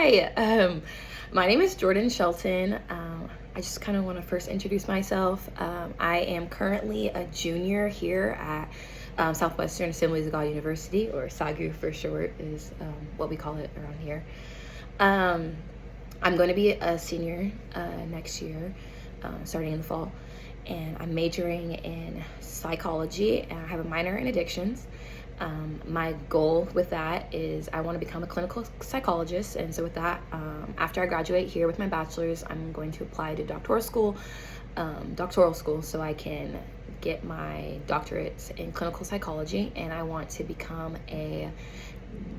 Hi, my name is Jordan Shelton. I just kind of want to first introduce myself. I am currently a junior here at Southwestern Assemblies of God University, or SAGU for short, is what we call it around here. Um, I'm going to be a senior next year, starting in the fall, and I'm majoring in psychology, and I have a minor in addictions. My goal with that is I want to become a clinical psychologist, and so with that, after I graduate here with my bachelor's, I'm going to apply to doctoral school, so I can get my doctorates in clinical psychology, and I want to become a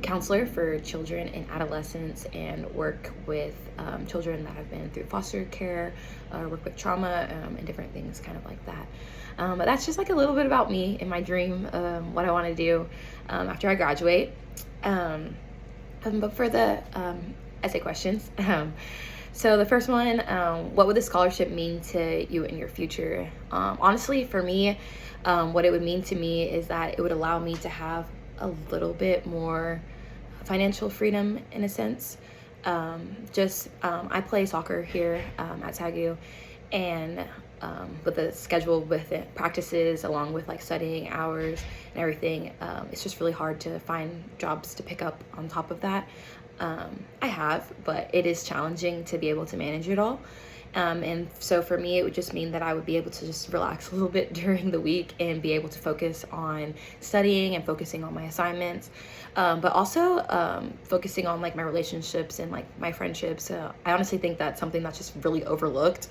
counselor for children and adolescents and work with children that have been through foster care, work with trauma, and different things kind of like that. But that's just like a little bit about me and my dream, what I want to do after I graduate. But for the essay questions, so the first one, what would the scholarship mean to you in your future? Honestly, for me, what it would mean to me is that it would allow me to have a little bit more financial freedom in a sense. I play soccer here at SAGU, and with the schedule with it, practices along with like studying hours and everything, it's just really hard to find jobs to pick up on top of that. I have, but it is challenging to be able to manage it all. And so for me, it would just mean that I would be able to just relax a little bit during the week and be able to focus on studying and focusing on my assignments, but also focusing on like my relationships and like my friendships. I honestly think that's something that's just really overlooked.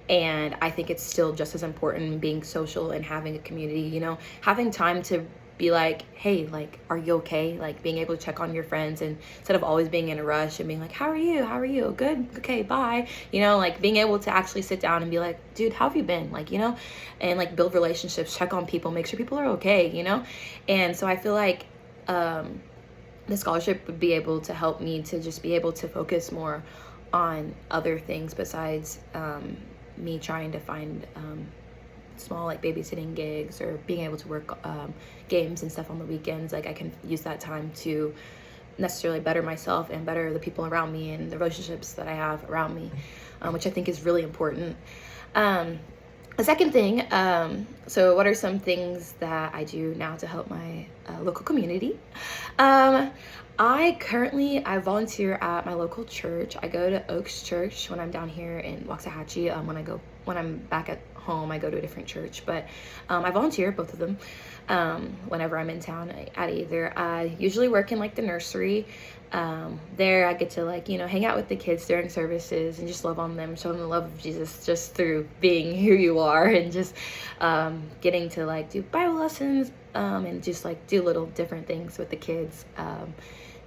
And I think it's still just as important being social and having a community, having time to be like, hey, like, are you okay? Like being able to check on your friends, and instead of always being in a rush and being like, how are you? Good. Okay, bye. Like being able to actually sit down and be like, dude, how have you been? Like, and like build relationships, check on people, make sure people are okay, And so I feel like the scholarship would be able to help me to just be able to focus more on other things besides me trying to find small like babysitting gigs or being able to work games and stuff on the weekends. Like I can use that time to necessarily better myself and better the people around me and the relationships that I have around me, which I think is really important. The second thing, so what are some things that I do now to help my local community? I volunteer at my local church. I go to Oaks Church when I'm down here in Waxahachie. When I'm back at home, I go to a different church, but I volunteer at both of them whenever I'm in town at either. I usually work in like the nursery. There I get to like, hang out with the kids during services and just love on them, show them the love of Jesus just through being who you are, and just getting to like do Bible lessons and just like do little different things with the kids.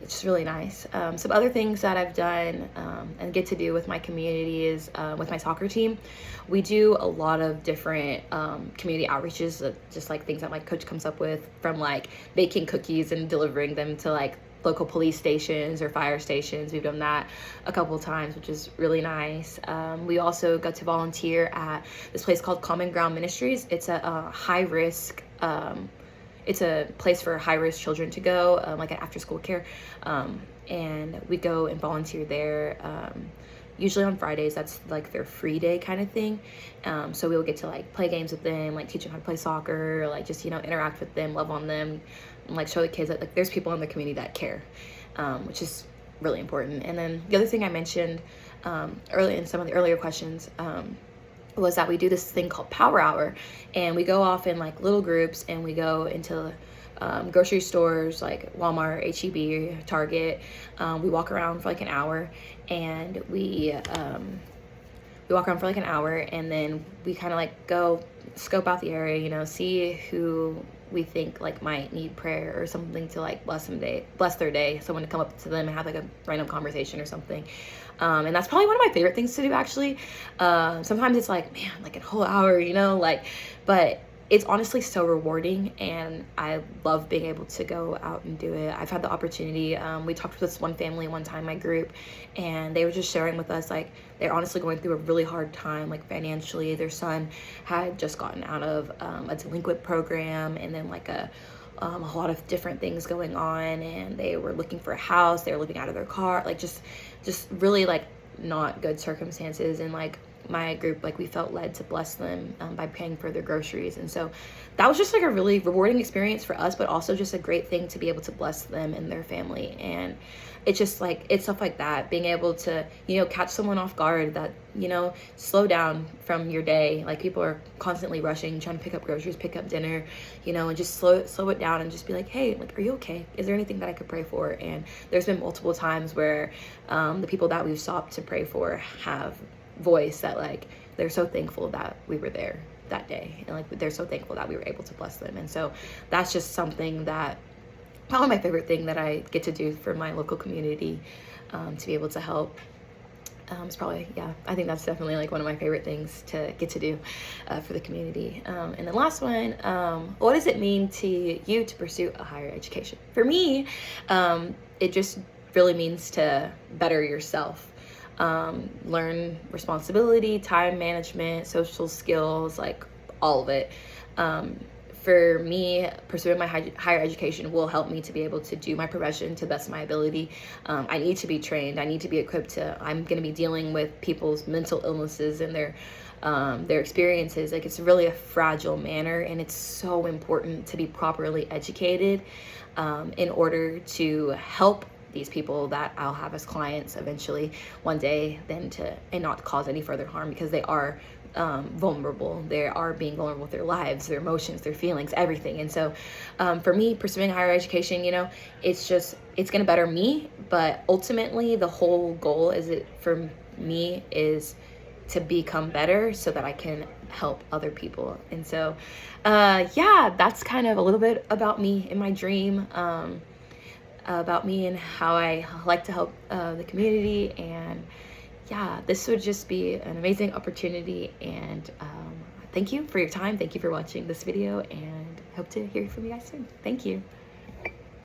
It's just really nice. Some other things that I've done and get to do with my community is with my soccer team. We do a lot of different community outreaches, just like things that my coach comes up with, from like baking cookies and delivering them to like local police stations or fire stations. We've done that a couple of times, which is really nice. We also got to volunteer at this place called Common Ground Ministries. It's a high risk it's a place for high-risk children to go, like an after-school care, and we go and volunteer there, usually on Fridays. That's like their free day kind of thing. So we'll get to like play games with them, like teach them how to play soccer, like just interact with them, love on them, and like show the kids that like there's people in the community that care, which is really important. And then the other thing I mentioned early in some of the earlier questions was that we do this thing called Power Hour, and we go off in like little groups, and we go into grocery stores like Walmart, H-E-B, Target. We walk around for like an hour, and we walk around for like an hour, and then we kind of like go scope out the area, see who we think like might need prayer or something to like bless their day, someone to come up to them and have like a random conversation or something. And that's probably one of my favorite things to do, actually. Sometimes it's like, man, like a whole hour, but it's honestly so rewarding, and I love being able to go out and do it. I've had the opportunity. We talked with this one family one time, my group, and they were just sharing with us, like, they're honestly going through a really hard time, like financially. Their son had just gotten out of a delinquent program, and then like a a lot of different things going on, and they were looking for a house, they were living out of their car, like just really like not good circumstances. And like my group, like we felt led to bless them by paying for their groceries. And so that was just like a really rewarding experience for us, but also just a great thing to be able to bless them and their family. And it's just like, it's stuff like that, being able to, you know, catch someone off guard, that, you know, slow down from your day. Like people are constantly rushing, trying to pick up groceries, pick up dinner, you know, and just slow it down and just be like, hey, like, are you okay? Is there anything that I could pray for? And there's been multiple times where the people that we've stopped to pray for have voice that like they're so thankful that we were there that day, and like they're so thankful that we were able to bless them. And so that's just something that, probably my favorite thing that I get to do for my local community, to be able to help. It's probably, yeah, I think that's definitely like one of my favorite things to get to do for the community. And the last one, what does it mean to you to pursue a higher education? For me, it just really means to better yourself. Learn responsibility, time management, social skills, like all of it. For me, pursuing my higher education will help me to be able to do my profession to the best of my ability. I need to be trained. I need to be equipped to, I'm going to be dealing with people's mental illnesses and their experiences. Like it's really a fragile manner, and it's so important to be properly educated in order to help these people that I'll have as clients eventually one day, and not cause any further harm, because they are vulnerable. They are being vulnerable with their lives, their emotions, their feelings, everything. And so for me, pursuing higher education, you know, it's going to better me, but ultimately the whole goal for me is to become better so that I can help other people. And so yeah, that's kind of a little bit about me and my dream, about me and how I like to help the community. And yeah, this would just be an amazing opportunity. And thank you for your time. Thank you for watching this video, and hope to hear from you guys soon. Thank you.